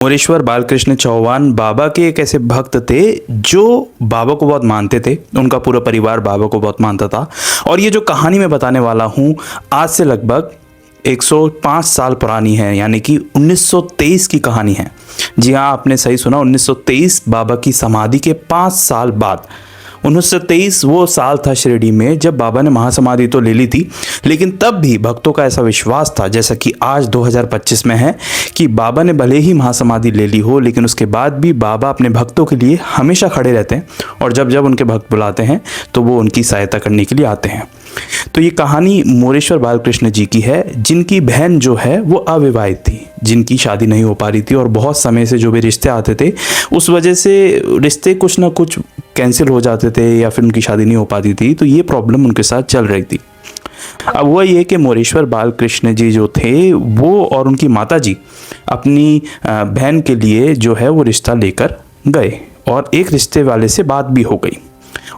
मोरेश्वर बालकृष्ण चौहान बाबा के एक ऐसे भक्त थे जो बाबा को बहुत मानते थे। उनका पूरा परिवार बाबा को बहुत मानता था। और ये जो कहानी मैं बताने वाला हूँ आज से लगभग 105 साल पुरानी है, यानी कि 1923 की कहानी है। जी हाँ, आपने सही सुना, 1923 बाबा की समाधि के 5 साल बाद। 1923 वो साल था शिरडी में जब बाबा ने महासमाधि तो ले ली थी, लेकिन तब भी भक्तों का ऐसा विश्वास था, जैसा कि आज 2025 में है, कि बाबा ने भले ही महासमाधि ले ली हो लेकिन उसके बाद भी बाबा अपने भक्तों के लिए हमेशा खड़े रहते हैं और जब जब उनके भक्त बुलाते हैं तो वो उनकी सहायता करने के लिए आते हैं। तो ये कहानी मोरेश्वर बालकृष्ण जी की है, जिनकी बहन जो है वो अविवाहित थी, जिनकी शादी नहीं हो पा रही थी और बहुत समय से जो भी रिश्ते आते थे उस वजह से रिश्ते कुछ ना कुछ कैंसिल हो जाते थे या फिर उनकी शादी नहीं हो पाती थी। तो ये प्रॉब्लम उनके साथ चल रही थी। अब हुआ ये कि मोरेश्वर बालकृष्ण जी जो थे वो और उनकी माता जी अपनी बहन के लिए जो है वो रिश्ता लेकर गए और एक रिश्ते वाले से बात भी हो गई।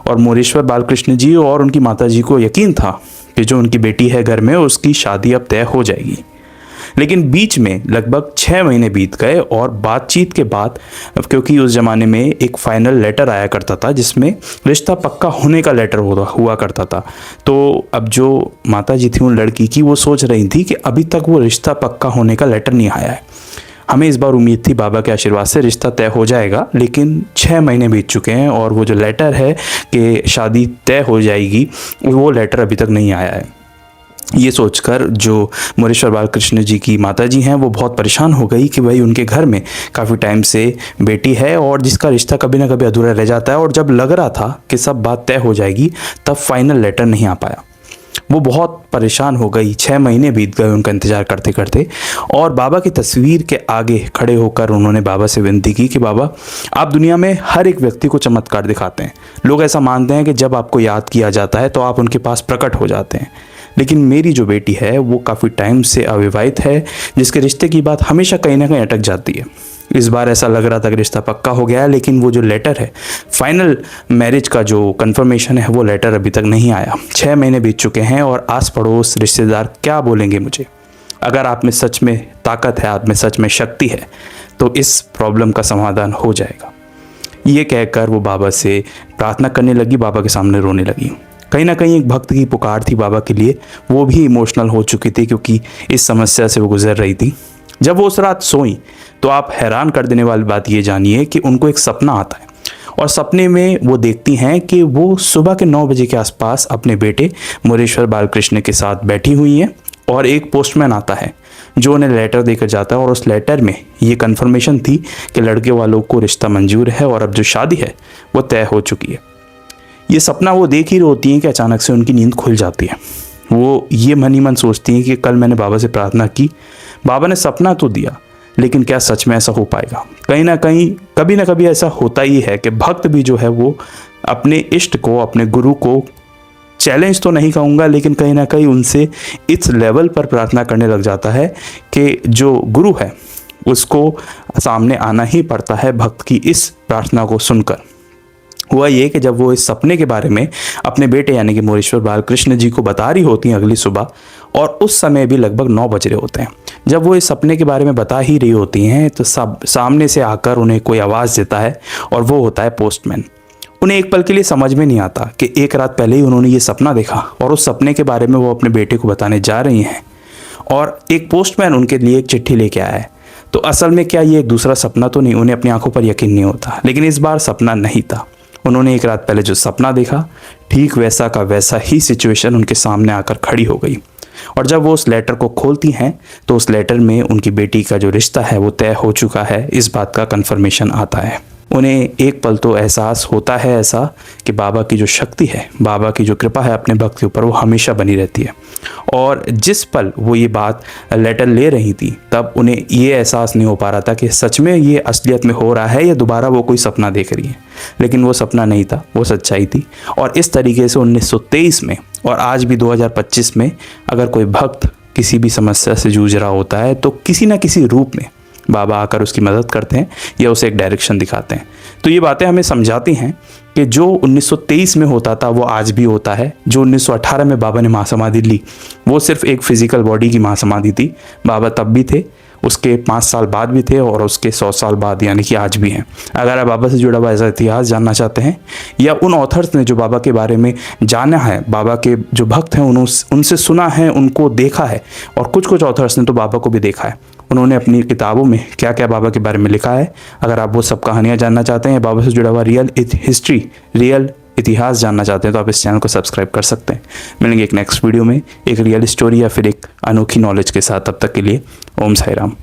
और मोरेश्वर बालकृष्ण जी और उनकी माता जी को यकीन था कि जो उनकी बेटी है घर में उसकी शादी अब तय हो जाएगी। लेकिन बीच में लगभग 6 महीने बीत गए और बातचीत के बाद, क्योंकि उस ज़माने में एक फाइनल लेटर आया करता था जिसमें रिश्ता पक्का होने का लेटर हुआ करता था, तो अब जो माता जी थी उन लड़की की, वो सोच रही थी कि अभी तक वो रिश्ता पक्का होने का लेटर नहीं आया है। हमें इस बार उम्मीद थी बाबा के आशीर्वाद से रिश्ता तय हो जाएगा, लेकिन 6 महीने बीत चुके हैं और वो जो लेटर है कि शादी तय हो जाएगी, वो लेटर अभी तक नहीं आया है। ये सोचकर जो मोरेश्वर बालकृष्ण जी की माता जी हैं वो बहुत परेशान हो गई कि भाई उनके घर में काफ़ी टाइम से बेटी है और जिसका रिश्ता कभी ना कभी अधूरा रह जाता है, और जब लग रहा था कि सब बात तय हो जाएगी तब फाइनल लेटर नहीं आ पाया। वो बहुत परेशान हो गई। 6 महीने बीत गए उनका इंतज़ार करते करते, और बाबा की तस्वीर के आगे खड़े होकर उन्होंने बाबा से विनती की कि बाबा, आप दुनिया में हर एक व्यक्ति को चमत्कार दिखाते हैं। लोग ऐसा मानते हैं कि जब आपको याद किया जाता है तो आप उनके पास प्रकट हो जाते हैं, लेकिन मेरी जो बेटी है वो काफ़ी टाइम से अविवाहित है, जिसके रिश्ते की बात हमेशा कहीं ना कहीं अटक जाती है। इस बार ऐसा लग रहा था कि रिश्ता पक्का हो गया है, लेकिन वो जो लेटर है, फाइनल मैरिज का जो कंफर्मेशन है, वो लेटर अभी तक नहीं आया। 6 महीने बीत चुके हैं और आस पड़ोस रिश्तेदार क्या बोलेंगे मुझे। अगर आप में सच में ताकत है, आप में सच में शक्ति है, तो इस प्रॉब्लम का समाधान हो जाएगा। ये कहकर वो बाबा से प्रार्थना करने लगी, बाबा के सामने रोने लगी। कहीं ना कहीं एक भक्त की पुकार थी बाबा के लिए, वो भी इमोशनल हो चुकी थी क्योंकि इस समस्या से वो गुजर रही थी। जब वो उस रात सोई तो आप हैरान कर देने वाली बात ये जानिए कि उनको एक सपना आता है, और सपने में वो देखती हैं कि वो सुबह के 9 बजे के आसपास अपने बेटे मोरेश्वर बालकृष्ण के साथ बैठी हुई हैं और एक पोस्टमैन आता है जो उन्हें लेटर देकर जाता है, और उस लेटर में ये कन्फर्मेशन थी कि लड़के वालों को रिश्ता मंजूर है और अब जो शादी है वो तय हो चुकी है। ये सपना वो देख ही होती हैं कि अचानक से उनकी नींद खुल जाती है। वो ये मन ही मन सोचती हैं कि कल मैंने बाबा से प्रार्थना की, बाबा ने सपना तो दिया, लेकिन क्या सच में ऐसा हो पाएगा। कहीं ना कहीं कभी ना कभी ऐसा होता ही है कि भक्त भी जो है वो अपने इष्ट को, अपने गुरु को चैलेंज तो नहीं कहूँगा, लेकिन कहीं ना कहीं उनसे इस लेवल पर प्रार्थना करने लग जाता है कि जो गुरु है उसको सामने आना ही पड़ता है भक्त की इस प्रार्थना को सुनकर। हुआ ये कि जब वो इस सपने के बारे में अपने बेटे यानी कि मोरेश्वर बालकृष्ण जी को बता रही होती हैं अगली सुबह, और उस समय भी लगभग 9 बज रहे होते हैं, जब वो इस सपने के बारे में बता ही रही होती हैं तो सब सामने से आकर उन्हें कोई आवाज़ देता है, और वो होता है पोस्टमैन। उन्हें एक पल के लिए समझ में नहीं आता कि एक रात पहले ही उन्होंने ये सपना देखा और उस सपने के बारे में वो अपने बेटे को बताने जा रही हैं, और एक पोस्टमैन उनके लिए एक चिट्ठी लेके आया है। तो असल में क्या ये एक दूसरा सपना तो नहीं, उन्हें अपनी आंखों पर यकीन नहीं होता, लेकिन इस बार सपना नहीं था। उन्होंने एक रात पहले जो सपना देखा, ठीक वैसा का वैसा ही सिचुएशन उनके सामने आकर खड़ी हो गई। और जब वो उस लेटर को खोलती हैं तो उस लेटर में उनकी बेटी का जो रिश्ता है वो तय हो चुका है, इस बात का कन्फर्मेशन आता है। उन्हें एक पल तो एहसास होता है ऐसा कि बाबा की जो शक्ति है, बाबा की जो कृपा है अपने भक्त के ऊपर, वो हमेशा बनी रहती है। और जिस पल वो ये बात लेटर ले रही थी तब उन्हें ये एहसास नहीं हो पा रहा था कि सच में ये असलियत में हो रहा है या दोबारा वो कोई सपना देख रही है, लेकिन वो सपना नहीं था, वो सच्चाई थी। और इस तरीके से 1923 में और आज भी 2025 में अगर कोई भक्त किसी भी समस्या से जूझ रहा होता है तो किसी ना किसी रूप में बाबा आकर उसकी मदद करते हैं या उसे एक डायरेक्शन दिखाते हैं। तो ये बातें हमें समझाती हैं कि जो 1923 में होता था वो आज भी होता है। जो 1918 में बाबा ने महासमाधि ली वो सिर्फ एक फिजिकल बॉडी की महासमाधि थी, बाबा तब भी थे। उसके 5 साल बाद भी थे और उसके 100 साल बाद यानी कि आज भी हैं। अगर आप बाबा से जुड़ा हुआ ऐसा इतिहास जानना चाहते हैं या उन ऑथर्स ने जो बाबा के बारे में जाना है, बाबा के जो भक्त हैं उनसे सुना है, उनको देखा है, और कुछ कुछ ऑथर्स ने तो बाबा को भी देखा है, उन्होंने अपनी किताबों में क्या क्या बाबा के बारे में लिखा है, अगर आप वो सब कहानियाँ जानना चाहते हैं, बाबा से जुड़ा हुआ रियल हिस्ट्री, रियल इतिहास जानना चाहते हैं, तो आप इस चैनल को सब्सक्राइब कर सकते हैं। मिलेंगे एक नेक्स्ट वीडियो में एक रियल स्टोरी या फिर एक अनोखी नॉलेज के साथ। तब तक के लिए ओम साई राम।